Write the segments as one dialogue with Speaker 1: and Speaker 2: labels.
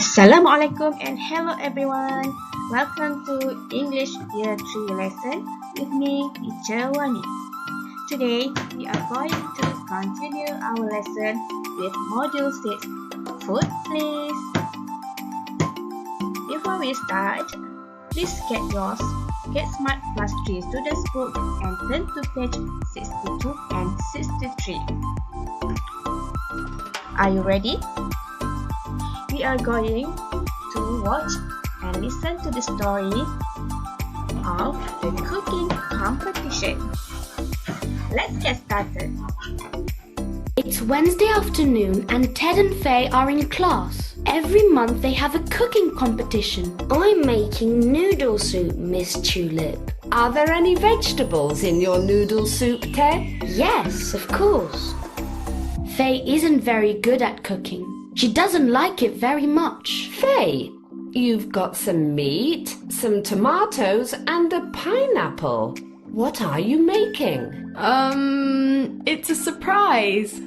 Speaker 1: Assalamualaikum and hello everyone. Welcome to English Year 3 lesson with me, Teacher Wani. Today we are going to continue our lesson with Module 6. Food please. Before we start, please get yours Get Smart Plus 3 Students Book and turn to page 62 and 63. Are you ready? We are going to watch and listen to the story of the cooking competition. Let's get started.
Speaker 2: It's Wednesday afternoon and Ted and Faye are in class. Every month they have a cooking competition.
Speaker 3: I'm making noodle soup, Miss Tulip.
Speaker 4: Are there any vegetables in your noodle soup, Ted?
Speaker 3: Yes, of course.
Speaker 2: Faye isn't very good at cooking. She doesn't like it very much.
Speaker 4: Faye, you've got some meat, some tomatoes and a pineapple. What are you making?
Speaker 5: It's a surprise.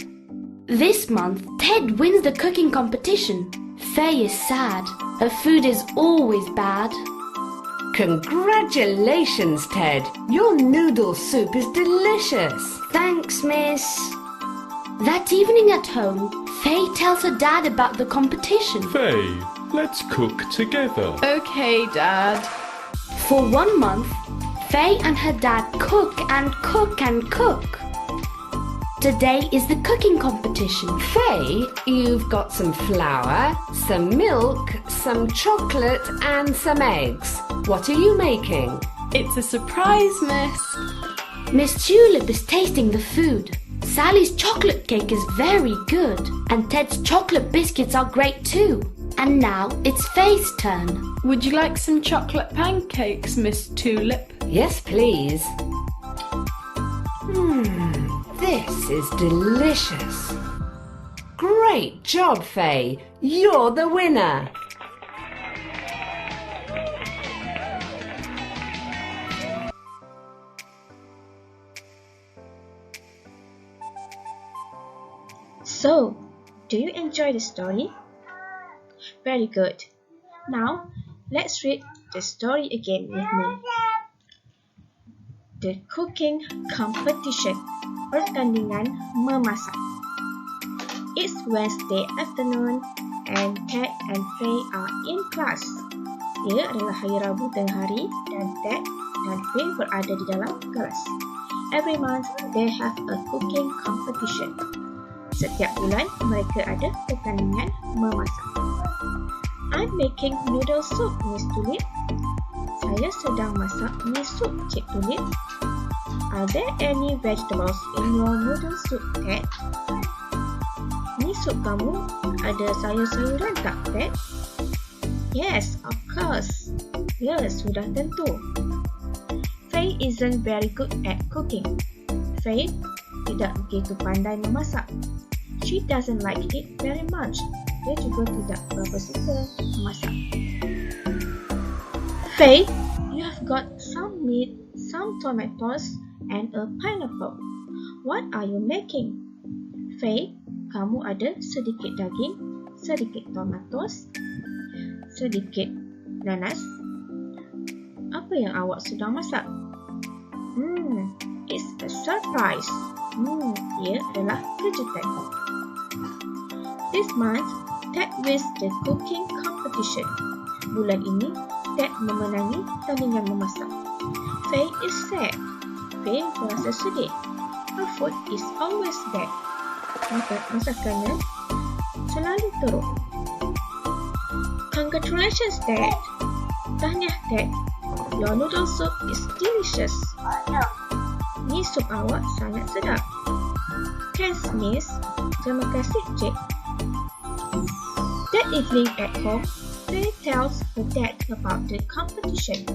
Speaker 2: This month, Ted wins the cooking competition. Faye is sad. Her food is always bad.
Speaker 4: Congratulations, Ted. Your noodle soup is delicious.
Speaker 3: Thanks, Miss.
Speaker 2: That evening at home, Faye tells her dad about the competition.
Speaker 6: Faye, let's cook together.
Speaker 5: Okay, Dad.
Speaker 2: For 1 month, Faye and her dad cook and cook and cook. Today is the cooking competition.
Speaker 4: Faye, you've got some flour, some milk, some chocolate and some eggs. What are you making?
Speaker 5: It's a surprise, Miss.
Speaker 2: Miss Tulip is tasting the food. Sally's chocolate cake is very good, and Ted's chocolate biscuits are great too. And now it's Faye's turn.
Speaker 5: Would you like some chocolate pancakes, Miss Tulip?
Speaker 4: Yes, please. This is delicious. Great job, Faye. You're the winner.
Speaker 1: So, do you enjoy the story? Very good. Now, let's read the story again with me. The cooking competition. Pertandingan memasak. It's Wednesday afternoon and Ted and Faye are in class. Ia adalah hari Rabu tengah hari dan Ted dan Faye berada di dalam kelas. Every month, they have a cooking competition. Setiap bulan, mereka ada pertandingan memasak. I'm making noodle soup, Miss Tulip. Saya sedang masak mi sup, Cik Tulip. Are there any vegetables in your noodle soup, Ted? Mi sup kamu ada sayur-sayuran tak, Ted? Yes, of course. Ya, sudah tentu. Faye isn't very good at cooking. Faye tidak begitu pandai memasak. She doesn't like it very much. Dia juga tidak berapa suka memasak. Faye, you have got some meat, some tomatoes, and a pineapple. What are you making? Faye, kamu ada sedikit daging, sedikit tomatoes, sedikit nanas. Apa yang awak sedang masak? It's a surprise. Ia adalah kejutan. This month, Ted wins the cooking competition. Bulan ini, Ted memenangi tandingan memasak. Faye is sad. Faye merasa sedih. Her food is always bad. Masakannya selalu teruk. Congratulations, Ted. Tahniah, Ted. Your noodle soup is delicious. Mi sup awak sangat sedap. Thanks, Miss. Terima kasih, Cik. That evening at home, Faye tells her dad about the competition.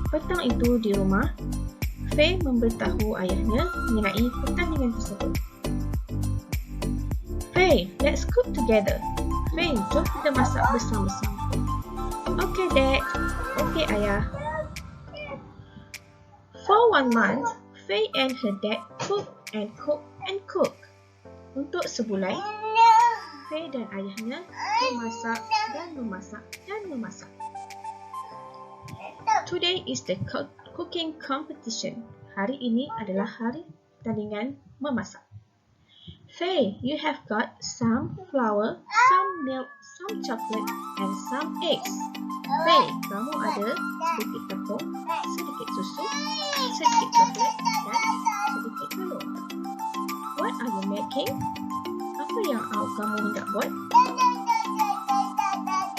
Speaker 1: Petang itu di rumah, Faye memberitahu ayahnya mengenai pertandingan tersebut. Faye, let's cook together. Faye, jom kita masak bersama-sama. Okay, Dad. Okay, Ayah. For 1 month, Faye and her dad cook and cook and cook. Untuk sebulan, Faye dan ayahnya memasak dan memasak dan memasak. Today is the cooking competition. Hari ini adalah hari pertandingan memasak. Faye, you have got some flour, some milk, some chocolate, and some eggs. Faye, kamu ada sedikit tepung, sedikit susu, sedikit coklat, dan sedikit telur. What are you making? Apa yang kamu hendak buat?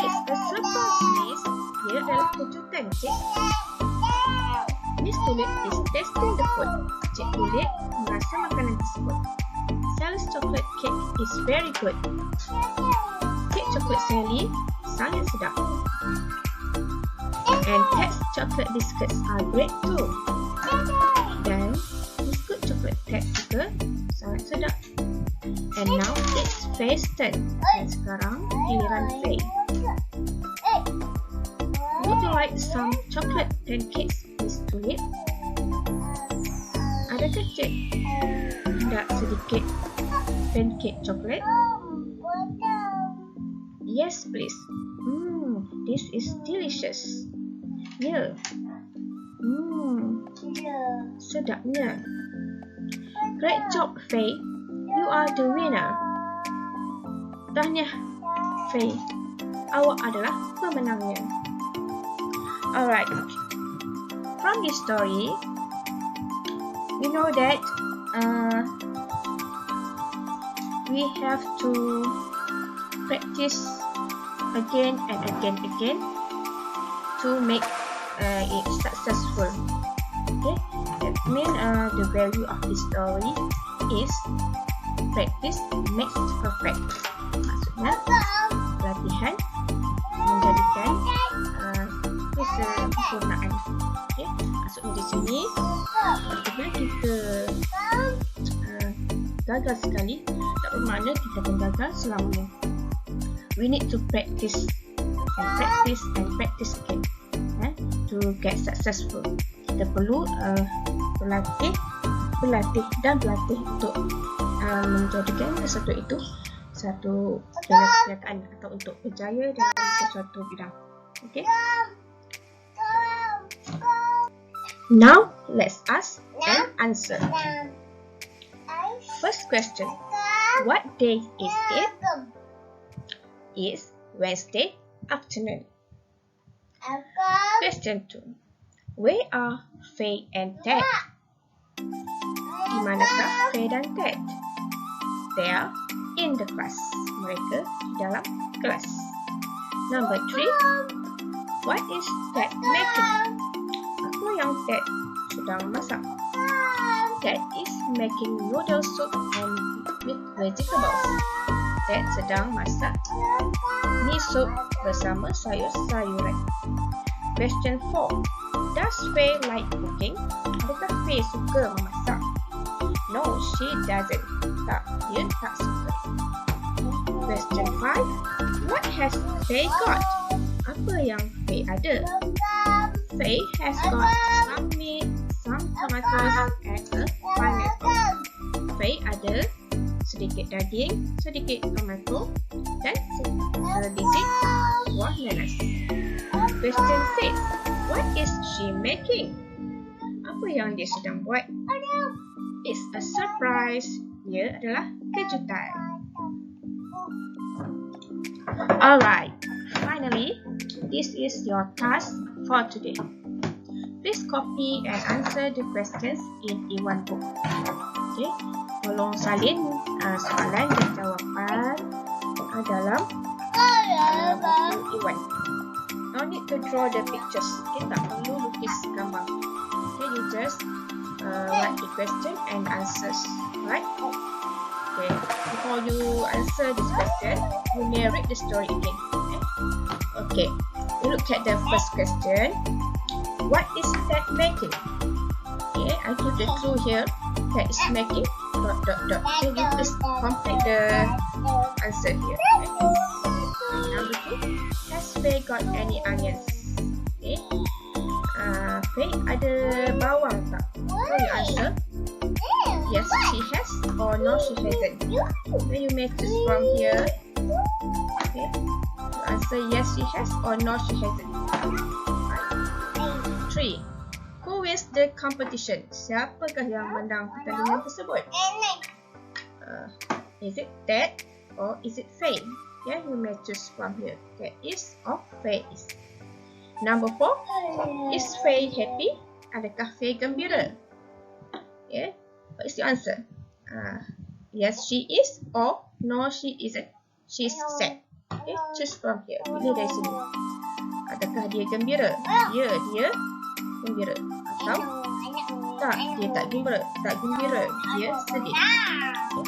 Speaker 1: It's a surprise, Miss. Dia adalah kejutan, Cik. Miss Tulip is tasting the food. Cik Tulip merasa makanan tersebut. Sally's chocolate cake is very good. Cake coklat Sally sangat sedap. And Ted's chocolate biscuits are great too. Dan biskut coklat Ted juga sangat sedap. And now it's Faye's turn. Dan sekarang giliran Faye. Would you like some chocolate pancakes, Miss Tulip? Adakah Cik hendak sedikit pancake coklat? Yes, please. This is delicious. Yeah. Sedapnya. Great job, Faye. You are the winner. Tahniah, Faye. Awak adalah pemenangnya. Alright. From this story, we know that we have to practice again and again to make it successful. Okay, that means the value of this story is practice makes perfect. Maksudnya latihan menjadikan kesempurnaan. Okay, maksudnya di sini apabila kita gagal sekali, tak bermakna kita akan gagal selamanya. We need to practice and practice and practice again to get successful. Kita perlu berlatih dan berlatih untuk menjadikan sesuatu itu satu kenyataan atau untuk berjaya dalam sesuatu bidang. Okay. Now let's ask and answer. First question. What day is it? It's Wednesday afternoon. Question 2. Where are Faye and Ted? Di manakah Faye dan Ted? They are in the class. Mereka di dalam kelas. Number 3. What is Ted making? Apa yang Ted sedang masak? Ted is making noodle soup and with vegetables. Ted sedang masak mie soup bersama sayur-sayuran. Question 4. Does Faye like cooking? Adakah Faye suka memasak? No, she doesn't. Tak, dia tak suka. Question 5. What has Faye got? Apa yang Faye ada? Faye has got some meat, some tomatoes, and a pineapple. Faye ada sedikit daging, sedikit tomato, dan sedikit buah nanas. Question 6. What is she making? Apa yang dia sedang buat? It's a surprise. Ia adalah kejutan. Alright, finally, this is your task for today. Please copy and answer the questions in E1 book. Okay, tolong salin soalan dan jawapan dalam E1. No need to draw the pictures. Okay, tak perlu lukis gambar. Okay, you just write the question and answers. Right? Okay, before you answer this question, you may read the story again. Okay, we look at the first question. What is Ted making? Okay, I give the clue here. Ted is making ... So you just complete the answer here. Okay. Number 2. Has Faye got any onions? Okay. Faye ada bawang tak? So you answer. Yes, she has, or no, she hasn't. Then you may choose from here Okay. Answer yes she has or no she hasn't. 3. Who wins the competition? Siapakah yang menang pertandingan tersebut? Is it Ted or is it Faye? Yeah, you may choose from here. Ted is or Faye is. Number 4. Is Faye happy? Adakah Faye gembira? Yeah. What is your answer? Yes, she is or no, she isn't. She's sad. Okay, choose from here. Pilih dari sini. Adakah dia gembira? Ya, dia gembira. Atau tak, dia tak gembira. Tak gembira, dia sedih. Okay.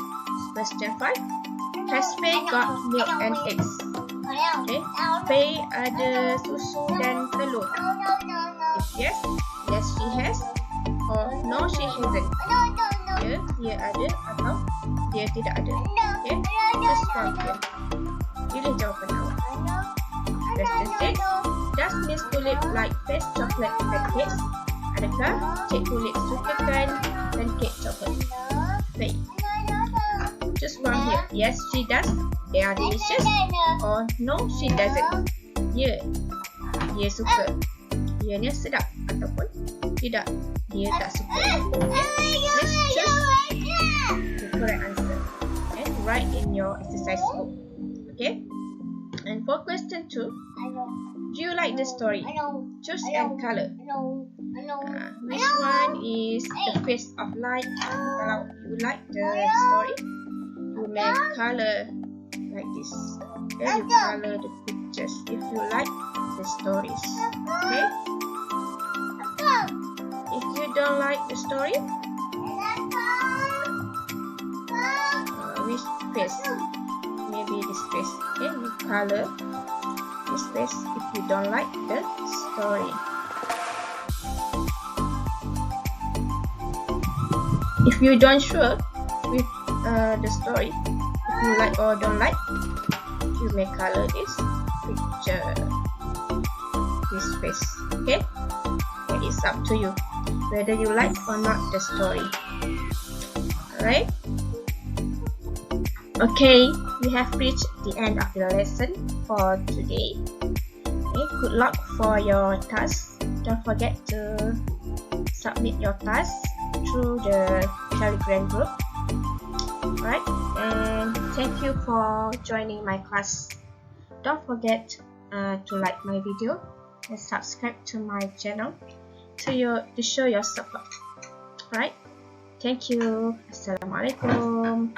Speaker 1: Question 5. Has Faye got milk and eggs? Okay. Faye ada susu dan telur. If yes, yes she has or no she hasn't. Ya, dia ada atau dia tidak ada. Okay. Choose from here. Pilih jawapan awak. Question 6. Does Miss Tulip like Faye's chocolate pancakes? Adakah Cik Tulip sukakan pancake coklat Faye? Choose from here. Yes, she does. They are delicious. Or no, she doesn't. Ya, dia suka. Ianya sedap. Ataupun tidak, dia tak suka. Let's choose the correct answer. Okay, write in your exercise book. Okay. And for question 2, do you like the story? Choose and color. Which one is the face of light? Kalau you like the story, you may color like this. Then you color the pictures if you like the stories. Okay. If you don't like the story, which face? Maybe this face. Okay, you color this face if you don't like the story. If you don't sure with the story, if you like or don't like, you may color this picture, this face. Okay, and it's up to you whether you like or not the story. Alright. Okay, we have reached the end of the lesson for today. Okay, good luck for your task. Don't forget to submit your task through the Telegram group. Alright, and thank you for joining my class. Don't forget to like my video and subscribe to my channel to show your support. Alright, thank you. Assalamualaikum.